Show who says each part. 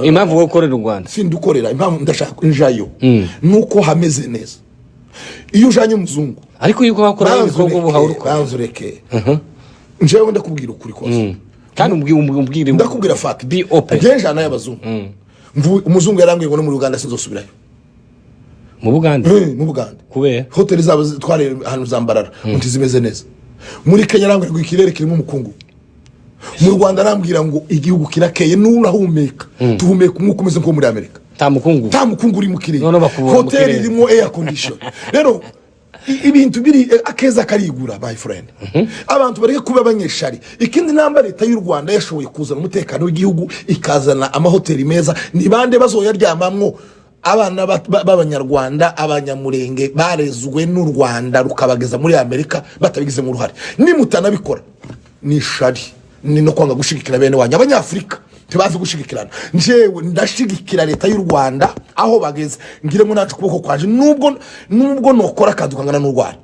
Speaker 1: impamvu gukorera u Rwanda
Speaker 2: sindukorera impamvu ndashaka njayo nuko hameze neza iyo ujanye umuzungu
Speaker 1: ariko yuko bakora ibikorwa buhawuruko
Speaker 2: banzureke njewe ndakubwira ukuri kose
Speaker 1: kandi umbwire
Speaker 2: ndakubwira fact
Speaker 1: be open
Speaker 2: genjana y'abazungu umuzungu yarambwiye ngo no muri Uganda sinzosubirayo
Speaker 1: mu Buganda
Speaker 2: mu Buganda
Speaker 1: kubera
Speaker 2: hotel zabo tware ahantu zambarara unti zimeze neza muri Kenya arambwira ngo ikirere kirimo umukungu mu Rwanda arambwira ngo igihugu kirakeye nurahumeka tuhumeka umwuka umeze nko muri Amerika ta mukungu uri mu kirere hotel irimo air condition rero ibintu biri akeza karigura my friend abantu bareke kuba abanyeshari ikindi namba leta y'u Rwanda yashoboye kuzana umutekano w'igihugu ikazana amahoteli meza ni bande bazoyaryamamwo abana b'abanyarwanda abanyamulenge barezwe n'u Rwanda rukabageza muri Amerika batabigize mu ruhare nimutanabikora ni shari ni no kwanga gushigikira bene wanyu abanyafrika tibazi gushigikirana njewe ndashigikira leta y'u Rwanda aho bageze ngire mu nacu kuboko kwaje nubwo nokora kadukangana n'u Rwanda